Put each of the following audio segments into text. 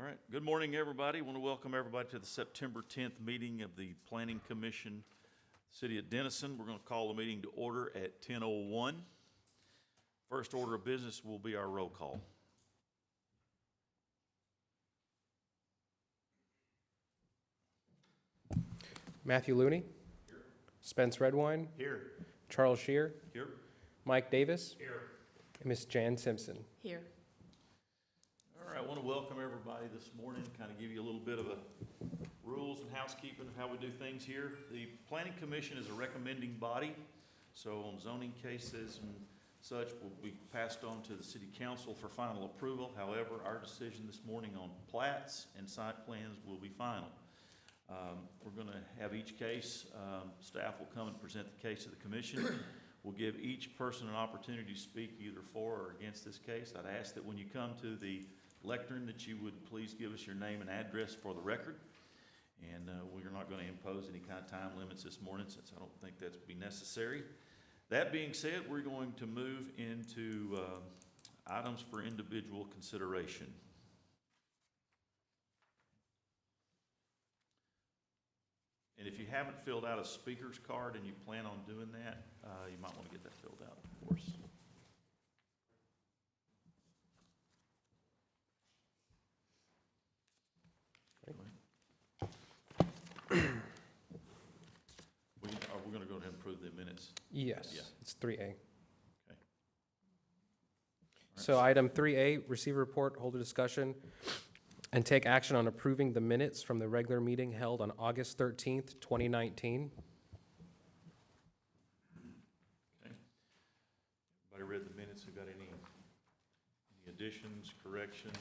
right, good morning, everybody. I want to welcome everybody to the September 10th meeting of the Planning Commission, City of Denison. We're going to call the meeting to order at 10:01. First order of business will be our roll call. Matthew Looney. Here. Spence Redwine. Here. Charles Shear. Here. Mike Davis. Here. And Miss Jan Simpson. Here. All right, I want to welcome everybody this morning, kind of give you a little bit of a rules and housekeeping of how we do things here. The Planning Commission is a recommending body, so on zoning cases and such will be passed on to the City Council for final approval. However, our decision this morning on plats and site plans will be final. We're going to have each case, staff will come and present the case to the commission. We'll give each person an opportunity to speak either for or against this case. I'd ask that when you come to the lectern that you would please give us your name and address for the record. And we're not going to impose any kind of time limits this morning since I don't think that's be necessary. That being said, we're going to move into items for individual consideration. And if you haven't filled out a speaker's card and you plan on doing that, you might want to get that filled out, of course. We're going to go ahead and approve the minutes. Yes, Yeah. it's 3A. Okay. So item 3A, receive a report, hold a discussion, and take action on approving the minutes from the regular meeting held on August 13th, 2019. Okay. Everybody read the minutes? Who got any additions, corrections?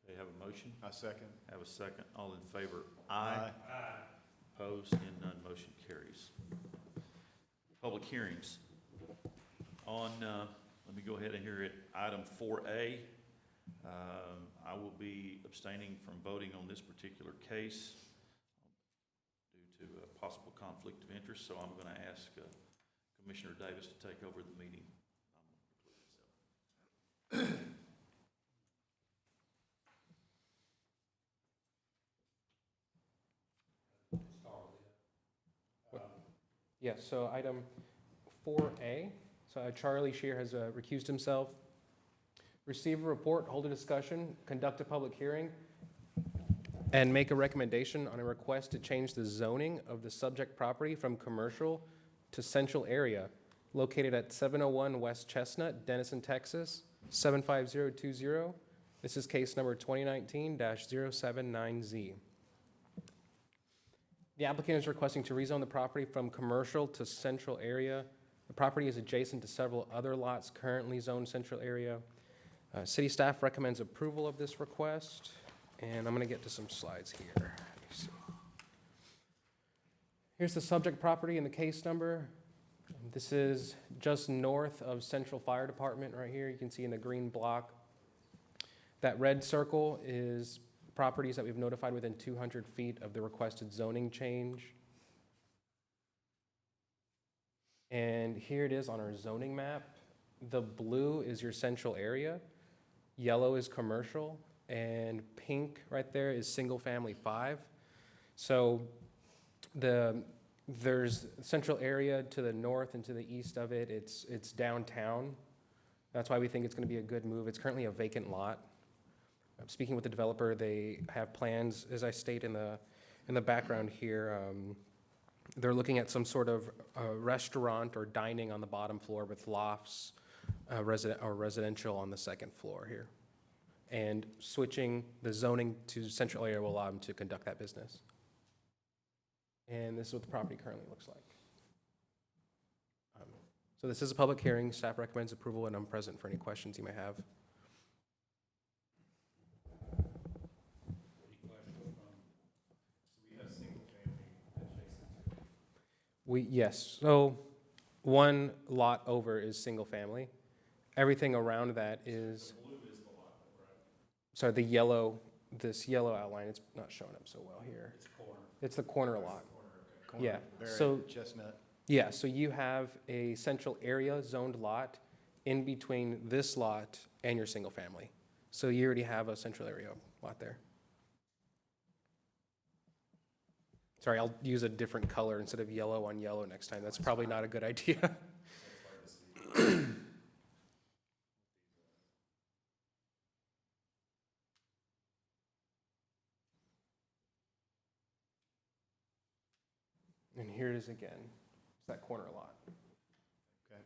Okay, have a motion? I second. Have a second. All in favor? Aye. Aye. Opposed? And none. Motion carries. Public hearings. On, let me go ahead and hear it. Item 4A. I will be abstaining from voting on this particular case due to a possible conflict of interest, so I'm going to ask Commissioner Davis to take over the meeting. Yes, so item 4A, so Charlie Shear has recused himself. Receive a report, hold a discussion, conduct a public hearing, and make a recommendation on a request to change the zoning of the subject property from commercial to central area located at 701 West Chestnut, Denison, Texas, 75020. This is case number 2019-079Z. The applicant is requesting to rezone the property from commercial to central area. The property is adjacent to several other lots currently zoned central area. City staff recommends approval of this request, and I'm going to get to some slides here. Let me see. Here's the subject property and the case number. This is just north of Central Fire Department right here. You can see in the green block. That red circle is properties that we've notified within 200 feet of the requested zoning change. And here it is on our zoning map. The blue is your central area, yellow is commercial, and pink right there is single family 5. So there's central area to the north and to the east of it, it's downtown. That's why we think it's going to be a good move. It's currently a vacant lot. Speaking with the developer, they have plans, as I state in the background here. They're looking at some sort of restaurant or dining on the bottom floor with lofts, residential on the second floor here. And switching the zoning to central area will allow them to conduct that business. And this is what the property currently looks like. So this is a public hearing. Staff recommends approval, and I'm present for any questions you may have. Yes, so one lot over is single family. Everything around that is. The blue is the lot, right? Sorry, the yellow, this yellow outline, it's not showing up so well here. It's corner. It's the corner lot. Corner, yeah. Barrett, so Chestnut. Yeah, so you have a central area zoned lot, in between this lot and your single family. So you already have a central area lot there. Sorry, I'll use a different color instead of yellow on yellow next time. That's probably not a good idea. And here it is again. It's that corner lot. Okay.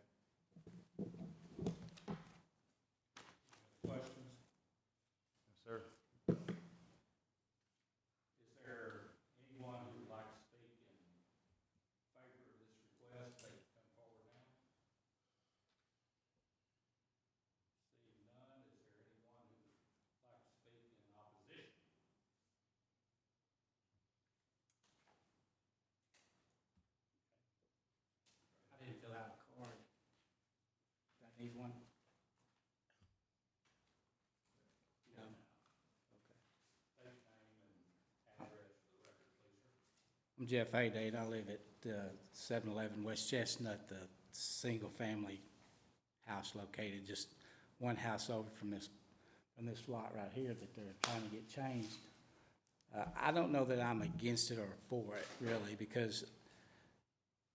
Questions? Yes, sir. Is there anyone who would like to speak in favor of this request? They can come forward now. Seeing none, is there anyone who would like to speak in opposition? I didn't fill out a card. Do I need one? No. Okay. State your name and address for the record, please, sir. I'm Jeff Haydade. I live at 711 West Chestnut, the single-family house located just one house over from this lot right here that they're trying to get changed. I don't know that I'm against it or for it, really, because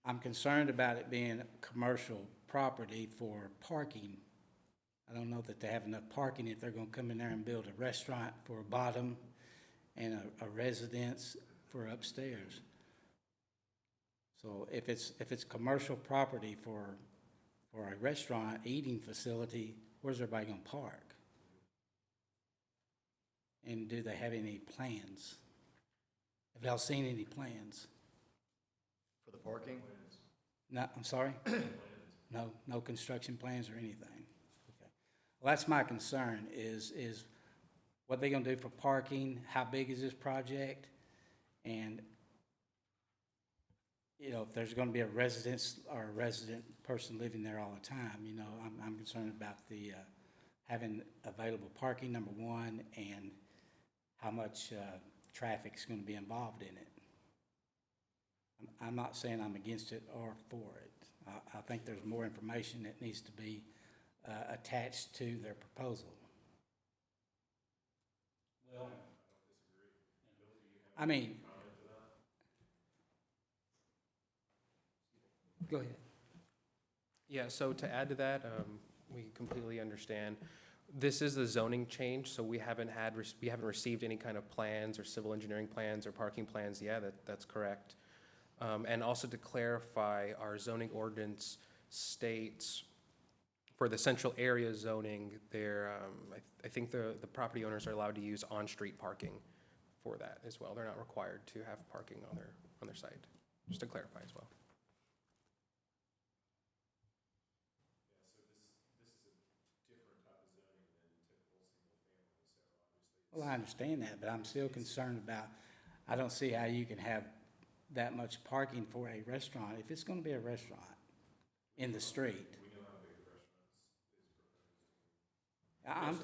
I'm concerned about it being commercial property for parking. I don't know that they have enough parking if they're gonna come in there and build a restaurant for a bottom and a residence for upstairs. So if it's commercial property for a restaurant, eating facility, where's everybody gonna park? And do they have any plans? Have y'all seen any plans? For the parking? No, I'm sorry? No construction plans or anything? Okay. Well, that's my concern, is what they gonna do for parking, how big is this project? And, you know, if there's gonna be a residence or a resident person living there all the time, you know, I'm concerned about the, having available parking, number one, and how much traffic's gonna be involved in it. I'm not saying I'm against it or for it. I think there's more information that needs to be attached to their proposal. Well, I mean, go ahead. Yeah, so to add to that, we completely understand. This is the zoning change, so we haven't received any kind of plans or civil engineering plans or parking plans. Yeah, that's correct. And also to clarify, our zoning ordinance states for the central area zoning, I think the property owners are allowed to use on-street parking for that as well. They're not required to have parking on their site, just to clarify as well. Well, I understand that, but I'm still concerned about, I don't see how you can have that much parking for a restaurant, if it's gonna be a restaurant in the street. I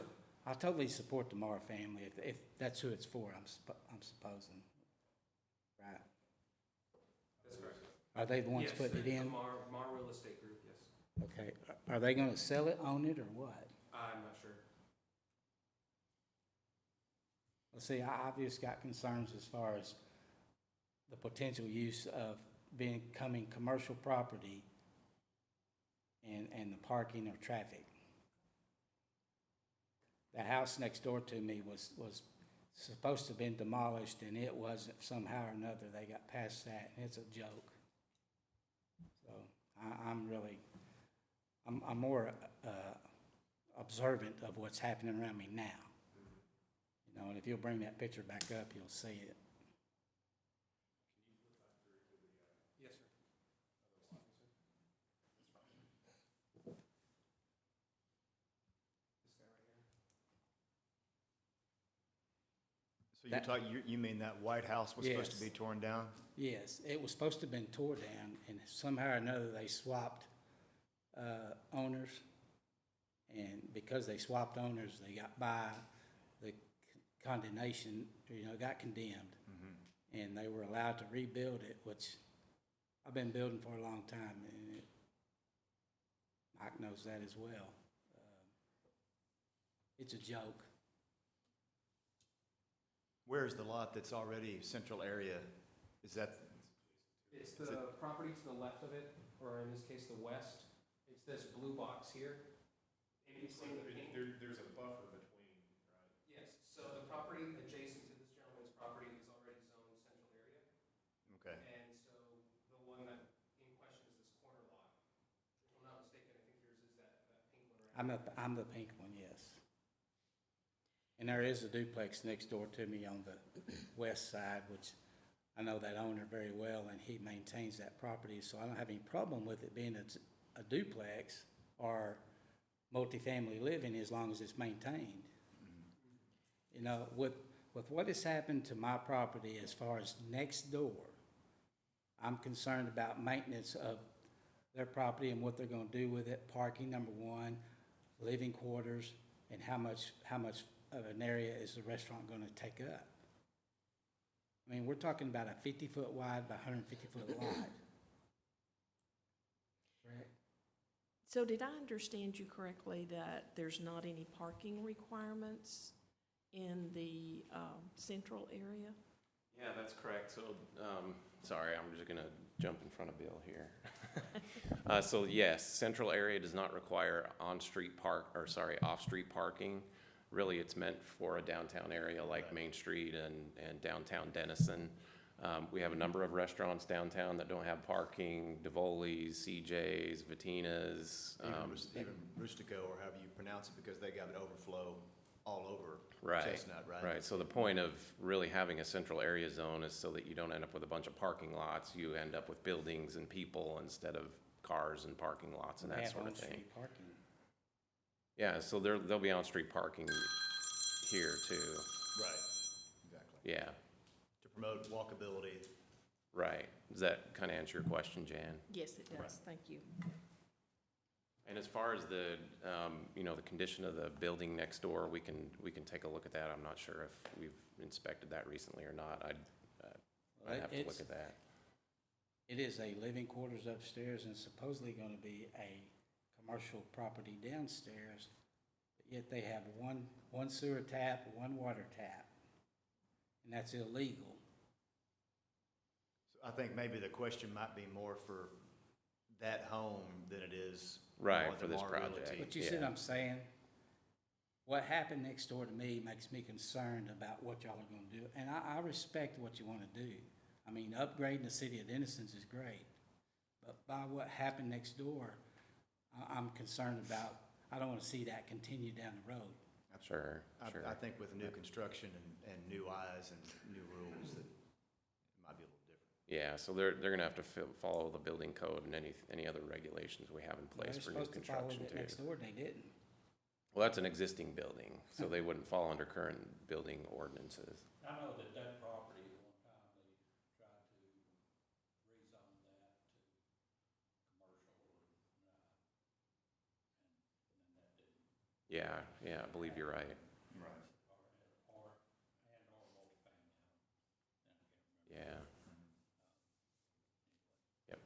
totally support the Mara family, if that's who it's for, I'm supposing. Right. That's correct. Are they the ones putting it in? Mar Real Estate Group, yes. Okay, are they gonna sell it, own it, or what? I'm not sure. Well, see, I've just got concerns as far as the potential use of becoming commercial property and the parking or traffic. The house next door to me was supposed to have been demolished, and it wasn't. Somehow or another, they got past that, and it's a joke. So I'm more observant of what's happening around me now. You know, and if you'll bring that picture back up, you'll see it. Yes, sir. So you're talking, you mean that White House was supposed to be torn down? Yes, it was supposed to have been tore down, and somehow or another, they swapped owners. And because they swapped owners, they got by the condemnation, you know, got condemned. Mm-hmm. And they were allowed to rebuild it, which I've been building for a long time, and Mike knows that as well. It's a joke. Where's the lot that's already central area? Is that, It's the property to the left of it, or in this case, the west. It's this blue box here. In between the pink. There's a buffer between, right? Yes, so the property adjacent to this gentleman's property is already zoned central area. okay. And so the one that in question is this corner lot. If I'm not mistaken, I think yours is that pink one right I'm the pink one, yes. And there is a duplex next door to me on the west side, which I know that owner very well, and he maintains that property, so I don't have any problem with it being a duplex or multifamily living as long as it's maintained. You know, with what has happened to my property as far as next door, I'm concerned about maintenance of their property and what they're gonna do with it, parking, number one, living quarters, and how much of an area is the restaurant gonna take up. I mean, we're talking about a 50-foot wide by 150-foot lot. Right. So did I understand you correctly that there's not any parking requirements in the central area? Yeah, that's correct. So, sorry, I'm just gonna jump in front of Bill here. So yes, central area does not require off-street parking. Really, it's meant for a downtown area like Main Street and downtown Denison. We have a number of restaurants downtown that don't have parking, Divoli's, CJ's, Vatinas. Even Rustico, or however you pronounce it, because they got an overflow all over Right, Chestnut, right? right. So the point of really having a central area zone is so that you don't end up with a bunch of parking lots. You end up with buildings and people instead of cars and parking lots and They that have sort of thing. on-street parking. Yeah, so there'll be on-street parking here too. Right, exactly. Yeah, To promote walkability. right. Does that kind of answer your question, Jan? Yes, it does, thank you. And as far as the, the condition of the building next door, we can take a look at that. I'm not sure if we've inspected that recently or not. I'd have to look at that. It is a living quarters upstairs and supposedly gonna be a commercial property downstairs, but yet they have one sewer tap, one water tap, and that's illegal. So I think maybe the question might be more for that home than it is. Right, on for the this Mar project. Realty. But you see Yeah. what I'm saying? What happened next door to me makes me concerned about what y'all are gonna do, and I respect what you wanna do. I mean, upgrading the city of Denison's is great, but by what happened next door, I'm concerned about, I don't wanna see that continue down the road. Sure, sure. I think with new construction and new eyes and new rules, that it might be a little different. Yeah, so they're gonna have to follow the building code and any other regulations we have in They're place for new supposed to follow construction it too. next door, and they didn't. Well, that's an existing building, so they wouldn't fall under current building ordinances. I know that property, at one time, they tried to rezone that to commercial, and then that didn't, Yeah, I believe you're right. Right. or multifamily. Yeah. Yep.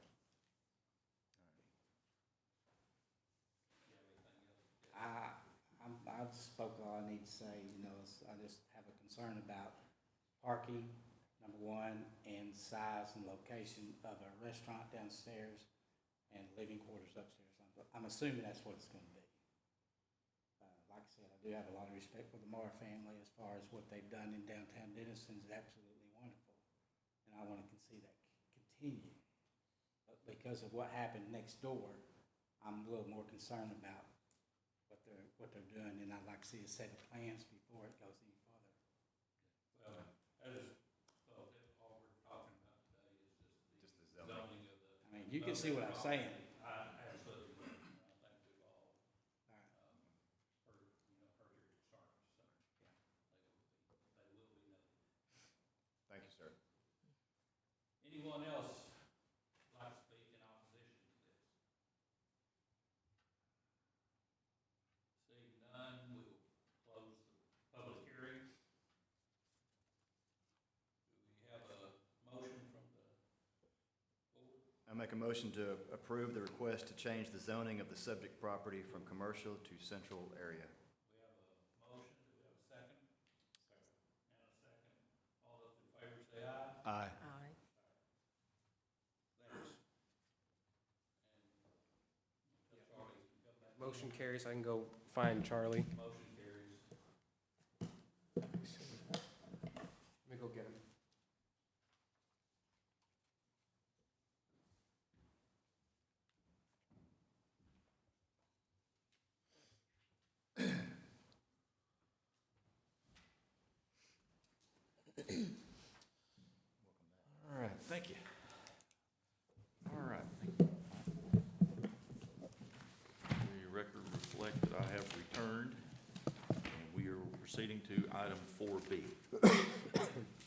I've spoke all I need to say, I just have a concern about parking, number one, and size and location of a restaurant downstairs and living quarters upstairs. I'm assuming that's what it's gonna be. Like I said, I do have a lot of respect for the Marr family as far as what they've done in downtown Denison is absolutely wonderful. And I wanna see that continue. But because of what happened next door, I'm a little more concerned about what they're doing, and I'd like to see a set of plans before it goes any further. Well, that is, all we're talking about today is Just the just the zoning. zoning of the. I mean, you can see what I'm saying. I absolutely, I think we've all, All right. heard your concerns, so. Yeah. They will be noted. Thank you, sir. Anyone else like to speak in opposition to this? Seeing none, we will close the public hearing. Do we have a motion from the board? I make a motion to approve the request to change the zoning of the subject property from commercial to central area. We have a motion, do we have a second? Second. And a second. All those in favor say aye. Aye. Aye. Thanks. And Charlie can come back. Motion carries. I can go find Charlie. Motion carries. Let me go get him. All right, thank you. All right. The record reflect that I have returned, and we are proceeding to item 4B.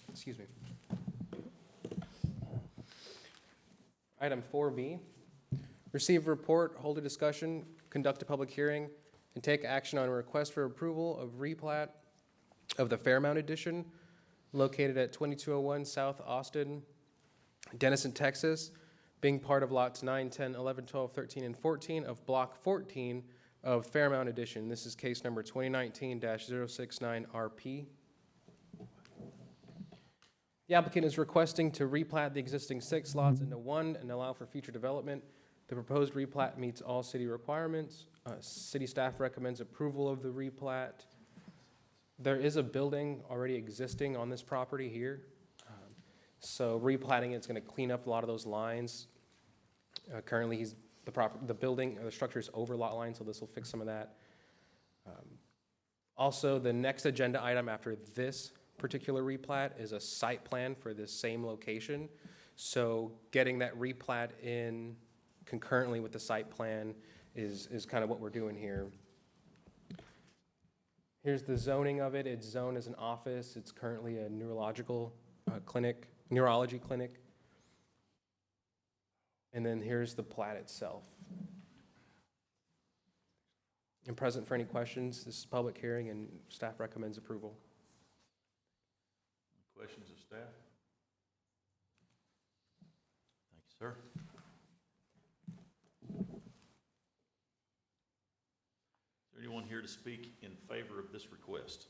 Excuse me. Item 4B, receive a report, hold a discussion, conduct a public hearing, and take action on a request for approval of replat of the Fairmount Edition located at 2201 South Austin, Denison, Texas, being part of lots 9, 10, 11, 12, 13, and 14 of Block 14 of Fairmount Edition. This is case number 2019-069RP. The applicant is requesting to replat the existing 6 lots into 1 and allow for future development. The proposed replat meets all city requirements. City staff recommends approval of the replat. There is a building already existing on this property here. So replatting it's going to clean up a lot of those lines. Currently, the structure is over lot line, so this will fix some of that. Also, the next agenda item after this particular replat is a site plan for this same location. So getting that replat in concurrently with the site plan is kind of what we're doing here. Here's the zoning of it. It's zoned as an office. It's currently a neurology clinic. And then here's the plat itself. I'm present for any questions. This is a public hearing and staff recommends approval. Questions of staff? Thank you, sir. Is there anyone here to speak in favor of this request?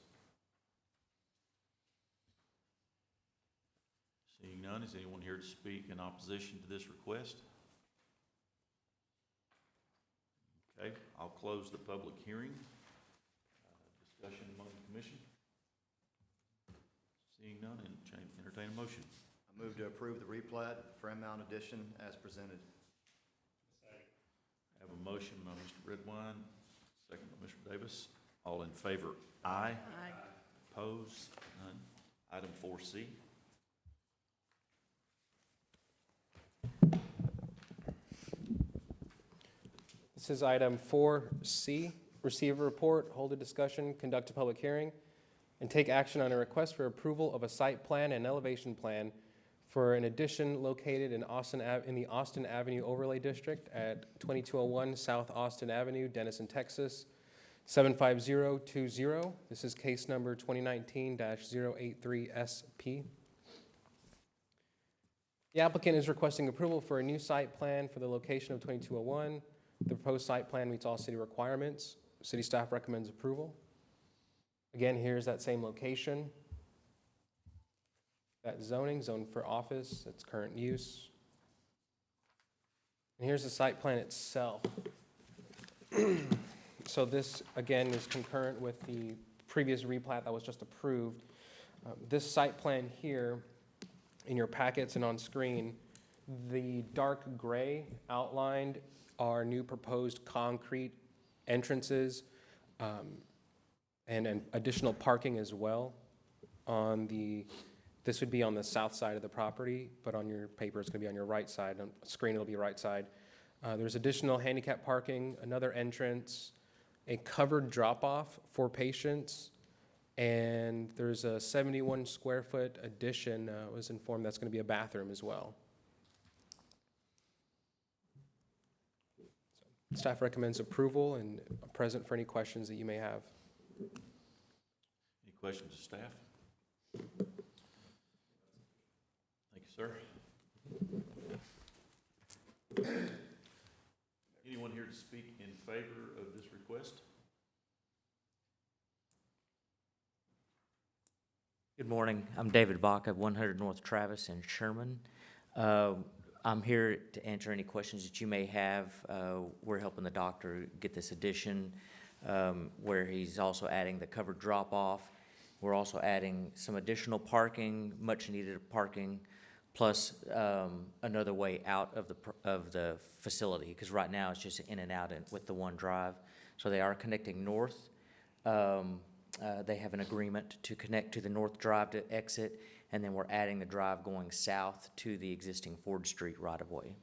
Seeing none, is anyone here to speak in opposition to this request? Okay, I'll close the public hearing. Discussion among the commission? Seeing none, entertain a motion. I move to approve the replat, Fairmount Edition, as presented. I have a motion by Mr. Redwine, second by Mr. Davis. All in favor, aye. Aye. Opposed, none. Item 4C. This is item 4C, receive a report, hold a discussion, conduct a public hearing, and take action on a request for approval of a site plan and elevation plan for an addition located in the Austin Avenue Overlay District at 2201 South Austin Avenue, Denison, Texas, 75020. This is case number 2019-083SP. The applicant is requesting approval for a new site plan for the location of 2201. The proposed site plan meets all city requirements. City staff recommends approval. Again, here's that same location. That zoning, zone for office, its current use. And here's the site plan itself. So this, again, is concurrent with the previous replat that was just approved. This site plan here, in your packets and on screen, the dark gray outlined are new proposed concrete entrances and additional parking as well. This would be on the south side of the property, but on your paper it's going to be on your right side. On screen it'll be right side. There's additional handicap parking, another entrance, a covered drop-off for patients, and there's a 71 square foot addition, I was informed that's going to be a bathroom as well. Staff recommends approval and present for any questions that you may have. Any questions of staff? Thank you, sir. Anyone here to speak in favor of this request? Good morning. I'm David Bach of 100 North Travis in Sherman. I'm here to answer any questions that you may have. We're helping the doctor get this addition where he's also adding the covered drop-off. We're also adding some additional parking, much-needed parking, plus another way out of the facility, because right now it's just in and out with the one drive. So they are connecting north. They have an agreement to connect to the north drive to exit, and then we're adding the drive going south to the existing Ford Street right-of-way. Any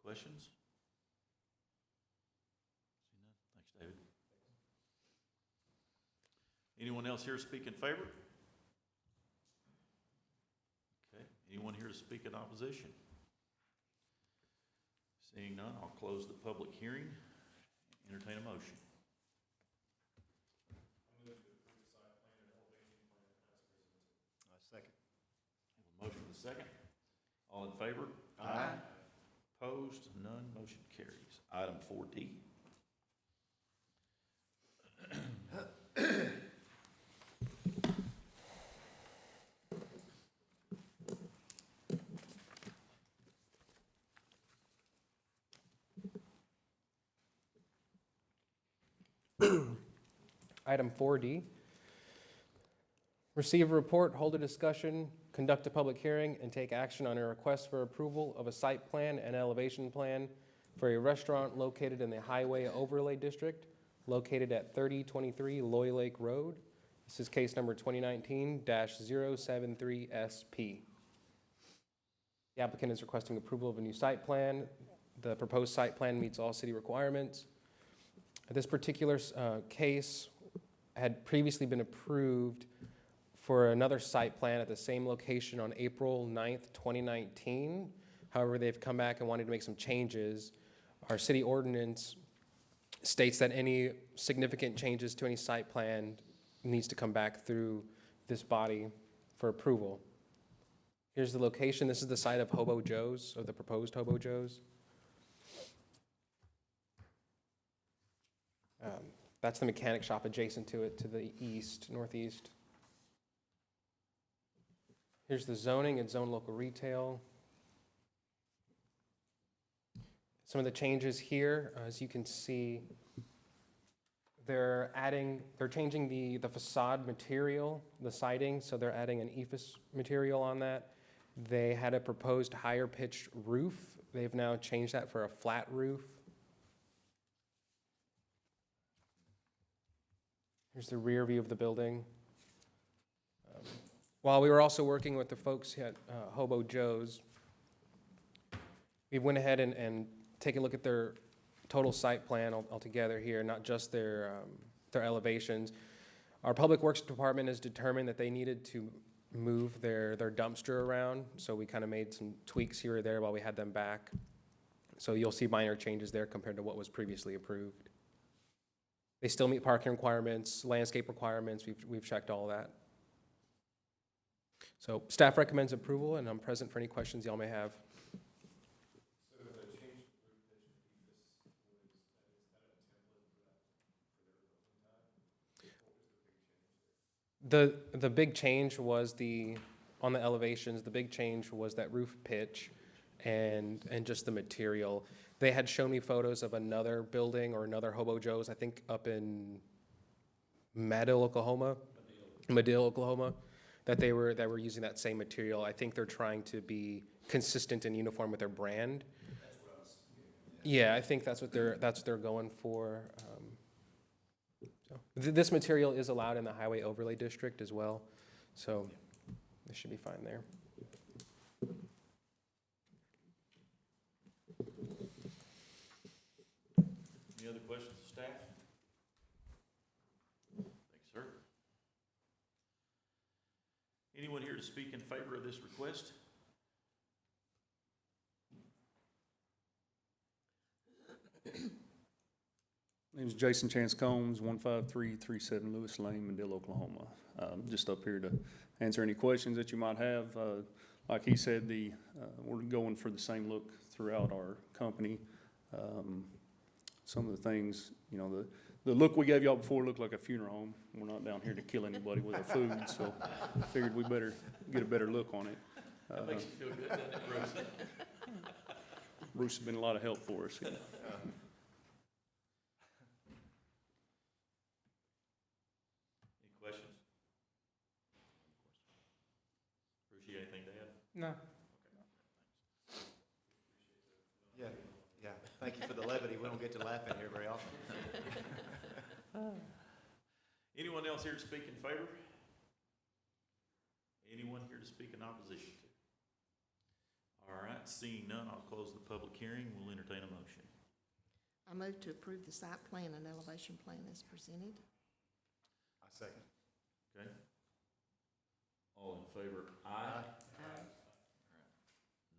questions? See none? Thanks, David. Anyone else here speak in favor? Okay, anyone here to speak in opposition? Seeing none, I'll close the public hearing. Entertain a motion. Second. Have a motion and a second. All in favor? Aye. Opposed? None. Motion carries. Item 4D. Item 4D, receive a report, hold a discussion, conduct a public hearing, and take action on a request for approval of a site plan and elevation plan for a restaurant located in the Highway Overlay District, located at 3023 Loy Lake Road. This is case number 2019-073SP. The applicant is requesting approval of a new site plan. The proposed site plan meets all city requirements. This particular case had previously been approved for another site plan at the same location on April 9th, 2019. However, they've come back and wanted to make some changes. Our city ordinance states that any significant changes to any site plan needs to come back through this body for approval. Here's the location. This is the site of Hobo Joe's, of the proposed Hobo Joe's. That's the mechanic shop adjacent to it, to the east, northeast. Here's the zoning and zone local retail. Some of the changes here, as you can see, they're changing the facade material, the siding, so they're adding an ephes material on that. They had a proposed higher pitched roof. They've now changed that for a flat roof. Here's the rear view of the building. While we were also working with the folks at Hobo Joe's, we went ahead and taken a look at their total site plan altogether here, not just their elevations. Our Public Works Department has determined that they needed to move their dumpster around, so we kind of made some tweaks here or there while we had them back. So you'll see minor changes there compared to what was previously approved. They still meet parking requirements, landscape requirements. We've checked all that. So staff recommends approval, and I'm present for any questions y'all may have. So the change to roof pitch and ephes was, is that a template for that, for their building type? What was the big change there? The big change was on the elevations, the big change was that roof pitch and just the material. They had shown me photos of another building or another Hobo Joe's, I think up in Madill, Oklahoma, that they were using that same material. I think they're trying to be consistent and uniform with their brand. That's what I was, Yeah, I think that's what they're going for. This material is allowed in the Highway Overlay District as well, so this should be fine there. Any other questions of staff? Thanks, sir. Anyone here to speak in favor of this request? Name's Jason Chance Combs, 15337 Lewis Lane, Madill, Oklahoma. Just up here to answer any questions that you might have. like he said, we're going for the same look throughout our company. Some of the things, you know, the look we gave y'all before looked like a funeral home. We're not down here to kill anybody with our food, so figured we better get a better look on it. That makes you feel good, doesn't it, Bruce? Bruce has been a lot of help for us. Any questions? Bruce, you got anything to add? No. Yeah, yeah. Thank you for the levity. We don't get to laugh in here very often. Anyone else here to speak in favor? Anyone here to speak in opposition to? All right, seeing none, I'll close the public hearing. We'll entertain a motion. I move to approve the site plan and elevation plan as presented. I second. Okay? All in favor? Aye.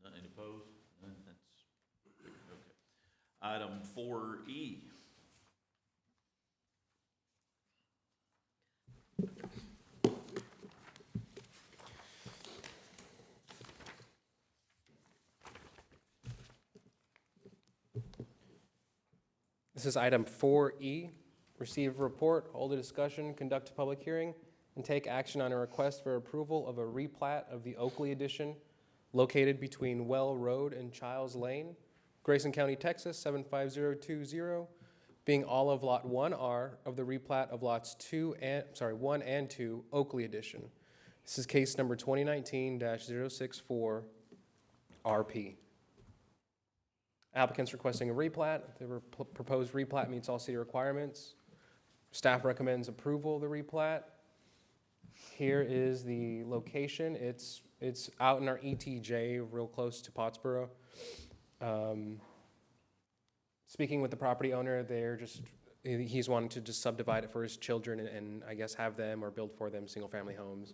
None, any opposed? None, that's, okay. Item 4E. This is item 4E. Receive a report, hold a discussion, conduct a public hearing, and take action on a request for approval of a replat of the Oakley Addition located between Well Road and Childs Lane, Grayson County, Texas, 75020, being all of Lot 1R of the replat of lots 1 and 2, Oakley Addition. This is case number 2019-064 RP. Applicant's requesting a replat. The proposed replat meets all city requirements. Staff recommends approval of the replat. Here is the location. It's out in our ETJ, real close to Pottsboro. Speaking with the property owner, he's wanting to just subdivide it for his children and I guess have them or build for them single-family homes.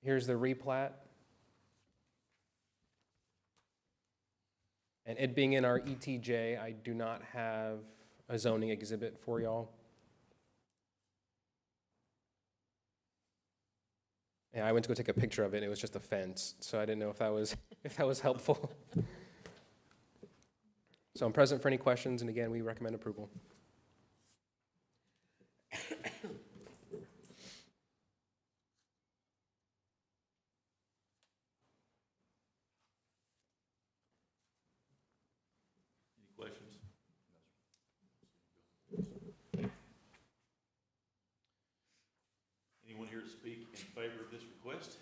Here's the replat. And it being in our ETJ, I do not have a zoning exhibit for y'all. Yeah, I went to go take a picture of it, and it was just a fence, so I didn't know if that was helpful. So I'm present for any questions, and again, we recommend approval. Any questions? Anyone here to speak in favor of this request?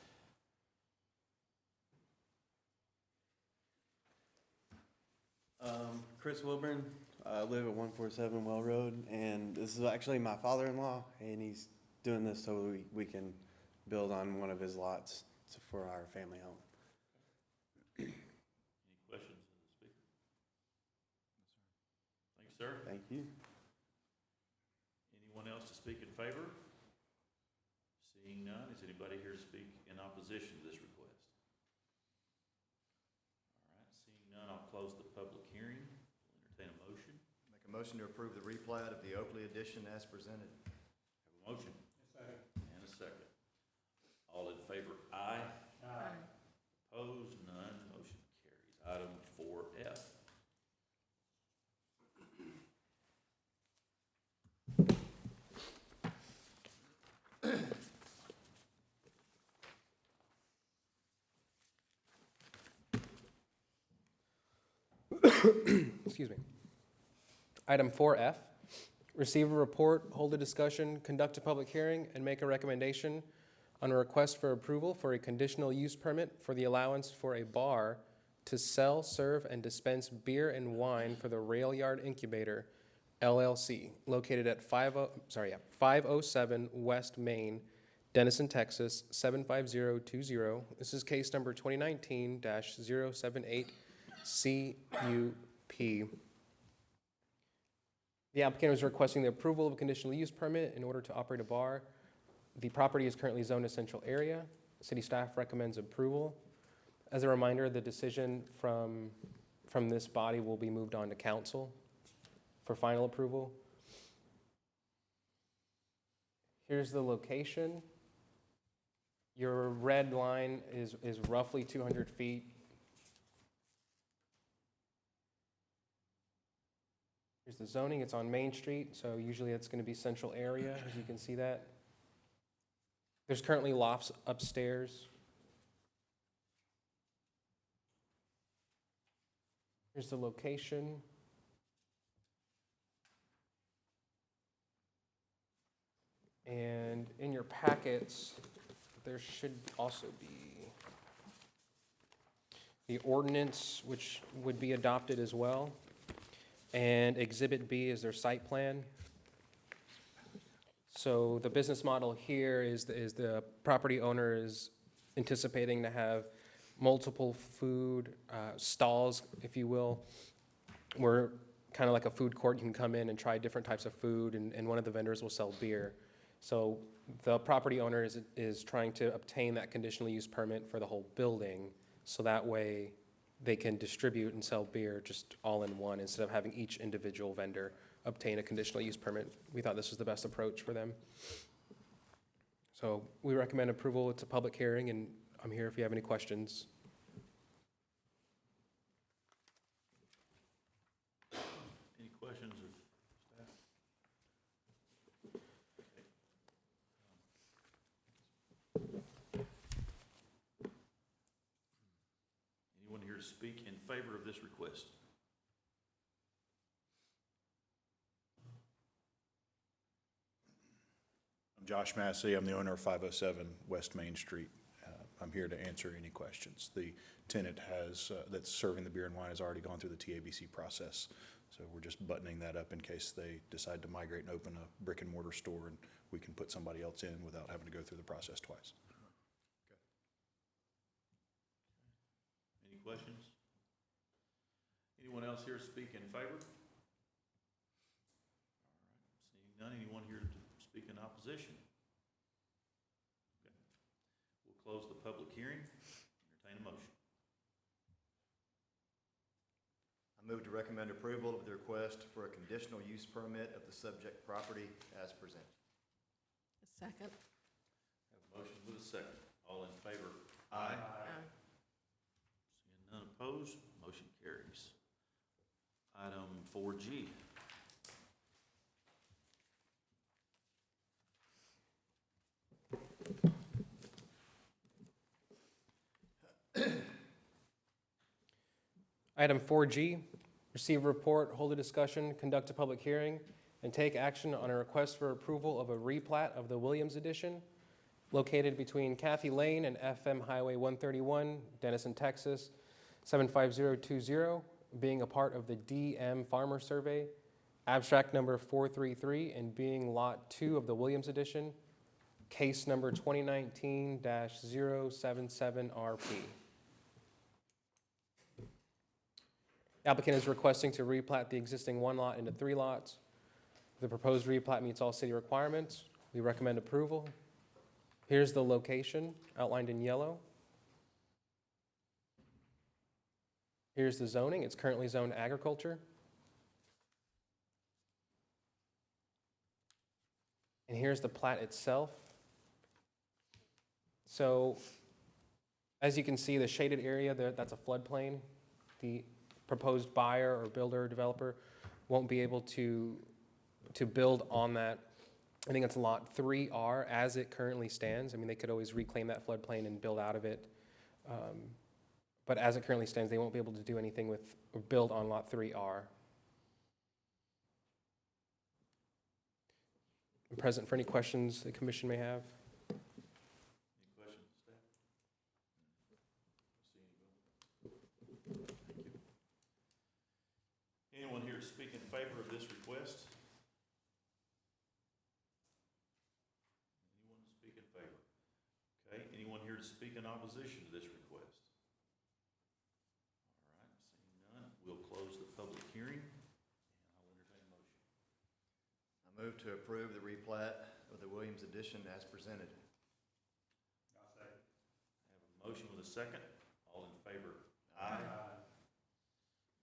Chris Wilburn, I live at 147 Well Road, and this is actually my father-in-law, and he's doing this so we can build on one of his lots for our family home. Any questions of the speaker? Thank you, sir. Thank you. Anyone else to speak in favor? Seeing none, is anybody here to speak in opposition to this request? All right, seeing none, I'll close the public hearing. We'll entertain a motion. Make a motion to approve the replat of the Oakley Addition as presented. Have a motion. And a second. All in favor, aye. Aye. Opposed, none, motion carries. Item 4F. Excuse me. Item 4F, receive a report, hold a discussion, conduct a public hearing, and make a recommendation on a request for approval for a conditional use permit for the allowance for a bar to sell, serve, and dispense beer and wine for the Rail Yard Incubator, LLC, located at 507 West Main, Denison, Texas, 75020. This is case number 2019-078 CUP. The applicant is requesting the approval of a conditional use permit in order to operate a bar. The property is currently zoned essential area. City staff recommends approval. As a reminder, the decision from this body will be moved on to council for final approval. Here's the location. Your red line is roughly 200 feet. Here's the zoning, it's on Main Street, so usually it's gonna be central area, as you can see that. There's currently lofts upstairs. Here's the location. And in your packets, there should also be the ordinance, which would be adopted as well. And Exhibit B is their site plan. So the business model here is the property owner is anticipating to have multiple food stalls, if you will, where kind of like a food court, you can come in and try different types of food, and one of the vendors will sell beer. So the property owner is trying to obtain that conditional use permit for the whole building, so that way they can distribute and sell beer just all in one, instead of having each individual vendor obtain a conditional use permit. We thought this was the best approach for them. So we recommend approval. It's a public hearing, and I'm here if you have any questions. Any questions of staff? Anyone here to speak in favor of this request? I'm Josh Massey. I'm the owner of 507 West Main Street. I'm here to answer any questions. The tenant that's serving the beer and wine has already gone through the TABC process. So we're just buttoning that up in case they decide to migrate and open a brick and mortar store, and we can put somebody else in without having to go through the process twice. Any questions? Anyone else here speak in favor? All right, seeing none, anyone here to speak in opposition? Okay. We'll close the public hearing. Entertain a motion. I move to recommend approval of the request for a conditional use permit of the subject property as presented. A second. Have a motion with a second. All in favor? Aye. Aye. Seeing none opposed, motion carries. Item 4G. Item 4G, receive a report, hold a discussion, conduct a public hearing, and take action on a request for approval of a replat of the Williams Addition located between Cathy Lane and FM Highway 131, Denison, Texas, 75020, being a part of the DM Farmer Survey, abstract number 433, and being Lot 2 of the Williams Addition, case number 2019-077RP. Applicant is requesting to replat the existing one lot into 3 lots. The proposed replat meets all city requirements. We recommend approval. Here's the location outlined in yellow. Here's the zoning. It's currently zoned agriculture. And here's the plat itself. So, as you can see, the shaded area there, that's a floodplain. The proposed buyer or builder or developer won't be able to build on that. I think it's lot 3R as it currently stands. I mean, they could always reclaim that floodplain and build out of it. But as it currently stands, they won't be able to do anything with or build on lot 3R. I'm present for any questions the commission may have. Any questions, staff? Thank you. Anyone here to speak in favor of this request? Anyone to speak in favor? Okay, anyone here to speak in opposition to this request? All right, seeing none, we'll close the public hearing, and I'll entertain a motion. I move to approve the replat of the Williams Addition as presented. I'll second. I have a motion with a second. All in favor? Aye.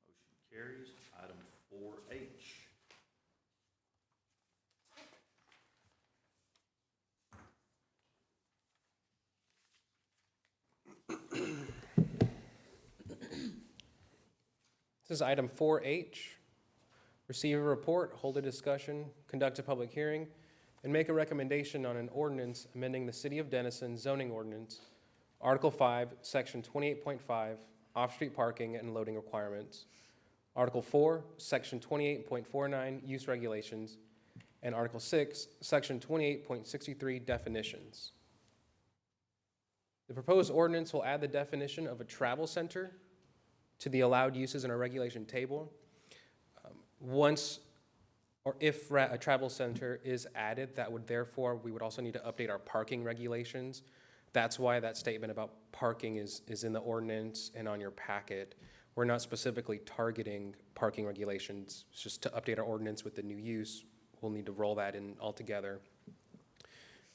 Motion carries. Item 4H. This is item 4H. Receive a report, hold a discussion, conduct a public hearing, and make a recommendation on an ordinance amending the City of Denison zoning ordinance, Article 5, Section 28.5, off-street parking and loading requirements, Article 4, Section 28.49, use regulations, and Article 6, Section 28.63, definitions. The proposed ordinance will add the definition of a travel center to the allowed uses in our regulation table. Once or if a travel center is added, that would therefore, we would also need to update our parking regulations. That's why that statement about parking is in the ordinance and on your packet. We're not specifically targeting parking regulations. It's just to update our ordinance with the new use. We'll need to roll that in altogether.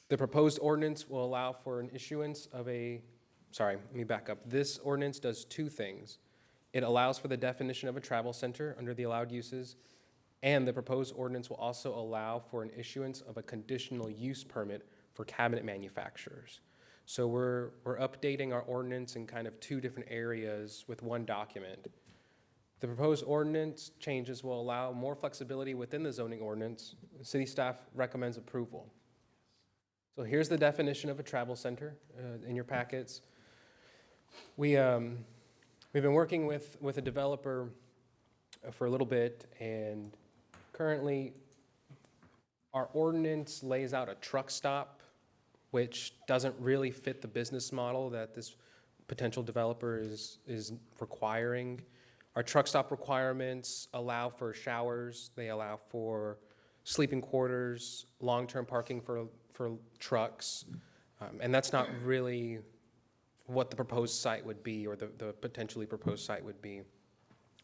The proposed ordinance will allow for an issuance of let me back up. This ordinance does two things. It allows for the definition of a travel center under the allowed uses, and the proposed ordinance will also allow for an issuance of a conditional use permit for cabinet manufacturers. So we're updating our ordinance in kind of two different areas with one document. The proposed ordinance changes will allow more flexibility within the zoning ordinance. City staff recommends approval. So here's the definition of a travel center in your packets. We've been working with a developer for a little bit, and currently our ordinance lays out a truck stop, which doesn't really fit the business model that this potential developer is requiring. Our truck stop requirements allow for showers, they allow for sleeping quarters, long-term parking for trucks, and that's not really what the proposed site would be, or the potentially proposed site would be.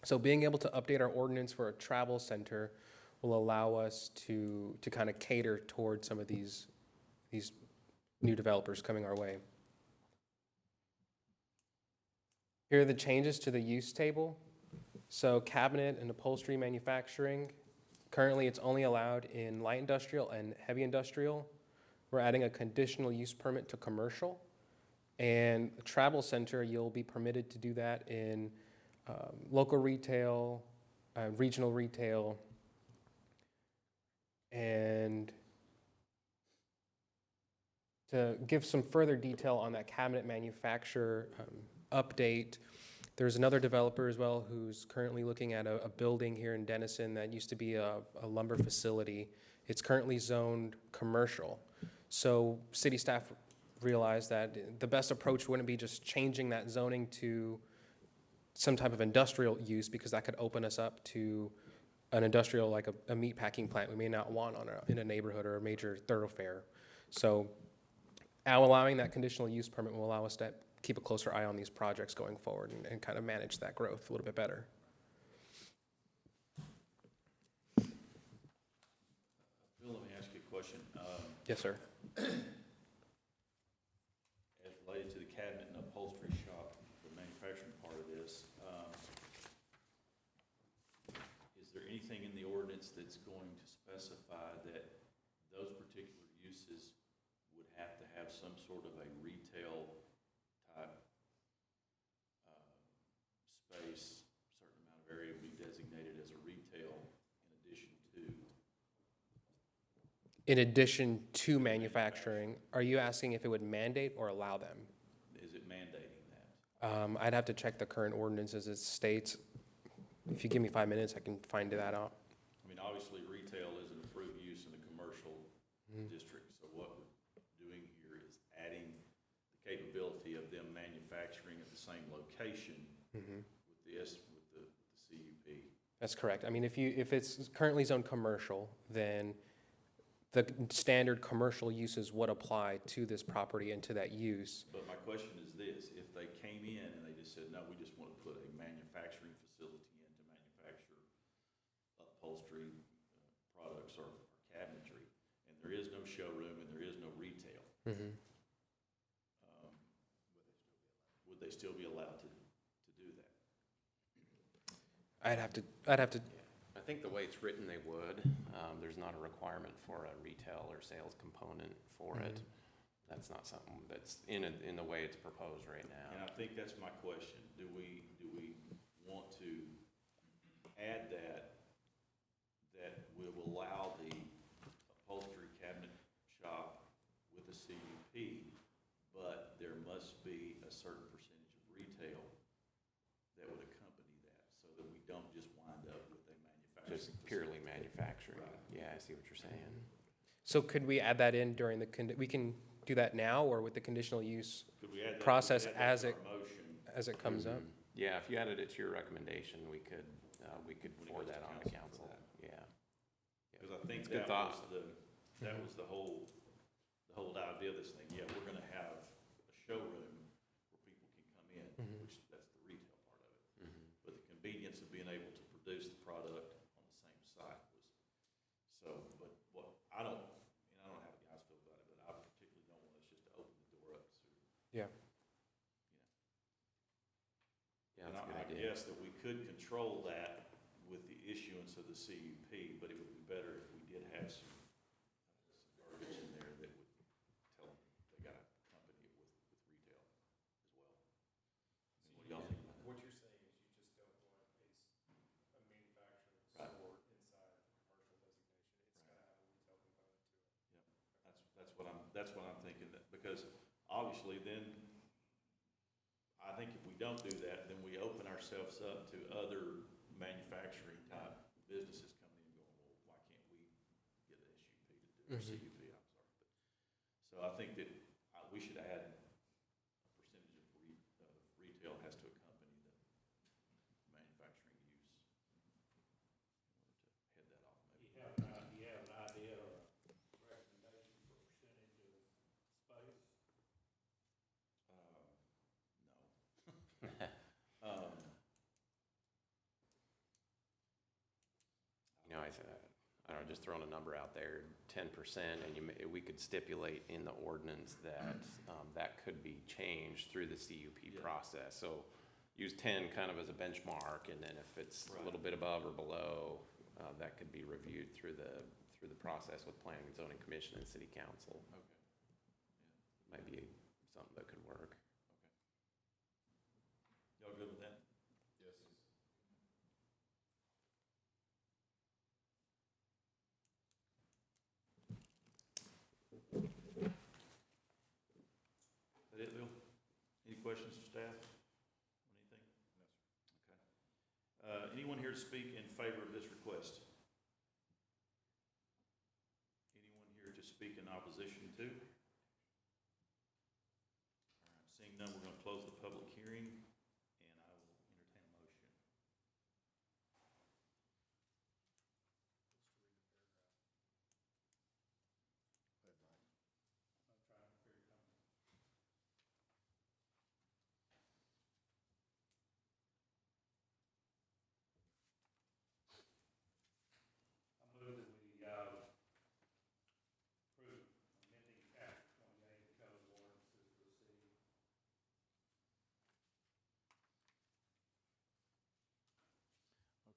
So being able to update our ordinance for a travel center will allow us to kind of cater towards some of these new developers coming our way. Here are the changes to the use table. So cabinet and upholstery manufacturing, currently it's only allowed in light industrial and heavy industrial. We're adding a conditional use permit to commercial. And the travel center, you'll be permitted to do that in local retail, regional retail, and to give some further detail on that cabinet manufacturer update, there's another developer as well who's currently looking at a building here in Denison that used to be a lumber facility. It's currently zoned commercial. So city staff realized that the best approach wouldn't be just changing that zoning to some type of industrial use, because that could open us up to an industrial, like a meat packing plant we may not want in a neighborhood or a major thoroughfare. So allowing that conditional use permit will allow us to keep a closer eye on these projects going forward and kind of manage that growth a little bit better. Bill, let me ask you a question. Yes, sir. As related to the cabinet and upholstery shop, the manufacturing part of this, is there anything in the ordinance that's going to specify that those particular uses would have to have some sort of a retail type space, a certain amount of area would be designated as a retail in addition to Manufacturing, are you asking if it would mandate or allow them? Is it mandating that? I'd have to check the current ordinance as it states. If you give me 5 minutes, I can find that out. I mean, obviously, retail is an approved use in the commercial district, so what we're doing here is adding the capability of them manufacturing at the same location with the CUP. That's correct. I mean, if it's currently zoned commercial, then the standard commercial uses would apply to this property and to that use. But my question is this: if they came in and they just said, no, we just want to put a manufacturing facility in to manufacture upholstery products or cabinetry, and there is no showroom and there is no retail, would they still be allowed to do that? I'd have to. I think the way it's written, they would. There's not a requirement for a retail or sales component for it. That's not something that's in the way it's proposed right now. And I think that's my question. Do we want to add that will allow the upholstery cabinet shop with a CUP, but there must be a certain percentage of retail that would accompany that, so that we don't just wind up with a manufacturing. Just purely manufacturing. Right. Yeah, I see what you're saying. So could we add that in during the, we can do that now or with the conditional use Could we add that? process Could we add as that it, to our motion? as it comes up? Yeah, if you added it to your recommendation, we could When it forward goes to that on to council council. for that. Yeah. Because I think It's a good that was thought. that was the whole idea of this thing. Yeah, we're gonna have a showroom where people can come in, which that's the retail part of it. But the convenience of being able to produce the product on the same site was, so, but what, I don't know how the guys feel about it, but I particularly don't want us just to open the door up to, Yeah. Yeah, and that's a good I idea. guess that we could control that with the issuance of the CUP, but it would be better if we did have some verbiage in there that would tell them they gotta accompany it with retail as well. I mean, what do y'all think about that? What you're saying is you just don't want a manufacturing Right. store inside the commercial designation. It's gotta have a retail component to it. That's what I'm thinking, that, because obviously then, I think if we don't do that, then we open ourselves up to other manufacturing type businesses coming in and going, well, why can't we get an SUP to do, or CUP, I'm sorry. But, so I think that we should add a percentage of retail has to accompany the manufacturing use in order to head that off. Maybe. You have an idea or a recommendation for percentage of space? No. You know, I don't know, just throwing a number out there, 10%, and we could stipulate in the ordinance that that could be changed through the CUP process. So use 10 kind of as a benchmark, and then if it's a little bit above or below, that could be reviewed through the process with Planning and Zoning Commission and City Council. Okay. Might be something that could work. Y'all good with that? Yes. Is that it, Bill? Any questions for staff on anything? No, sir. Okay. Anyone here to speak in favor of this request? Anyone here to speak in opposition to? All right, seeing none, we're going to close the public hearing, and I will entertain a motion. I'm trying to figure something. I move that we, approve amending chapter 28 code of ordinances for the city.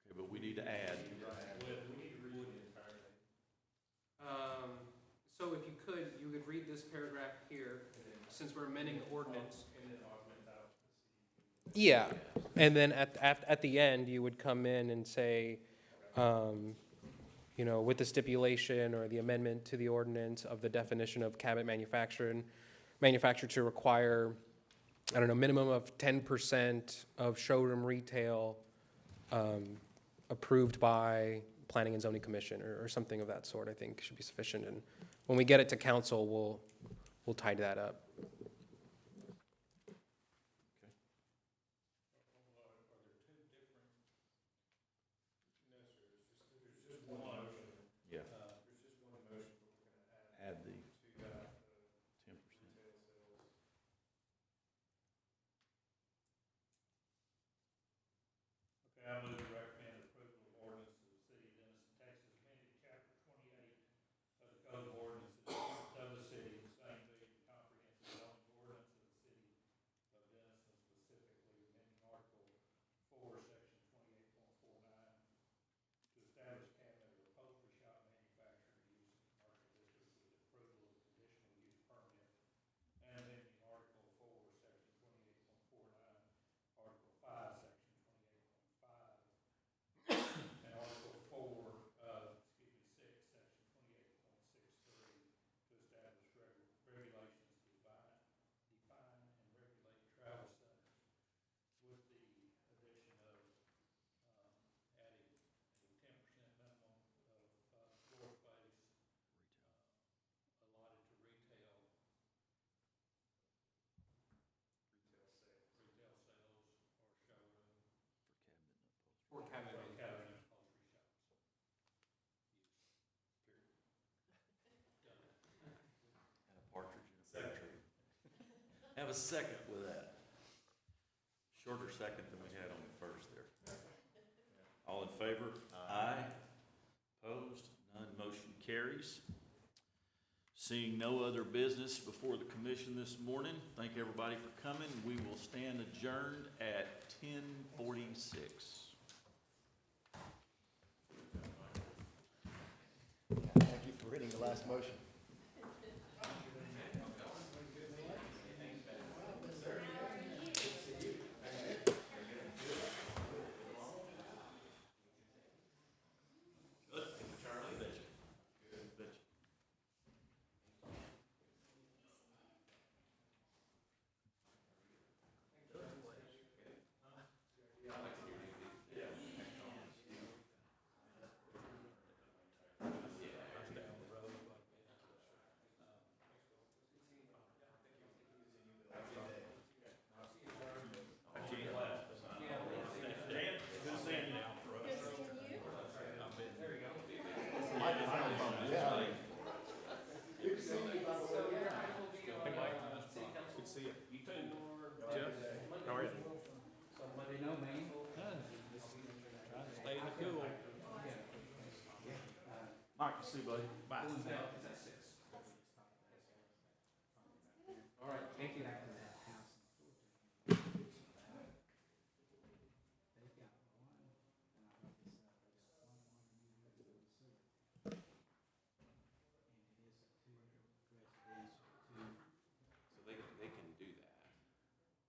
Okay, but we need to add. We need to read the entire thing. So if you could read this paragraph here, since we're amending the ordinance. And then augment out to the city. Yeah, and then at the end, you would come in and say, you know, with the stipulation or the amendment to the ordinance of the definition of cabinet manufacturer to require, I don't know, minimum of 10% of showroom retail approved by Planning and Zoning Commission or something of that sort, I think should be sufficient. And when we get it to council, we'll tie that up. Yeah. Add the 10%. Okay, I move to recommend approval of ordinance of the city of Denison, Texas, amending chapter 28 of the code of ordinances of the city, the same being the comprehensive a second with that? Shorter second than we had on the first there. All in favor? Aye. Opposed? None. Motion carries. Seeing no other business before the commission this morning, thank everybody for coming. We will stand adjourned at 10:46. Thank you for reading the last motion. Somebody know me? Trying to stay in the cool. All right, see you, buddy. Bye. All right, thank you.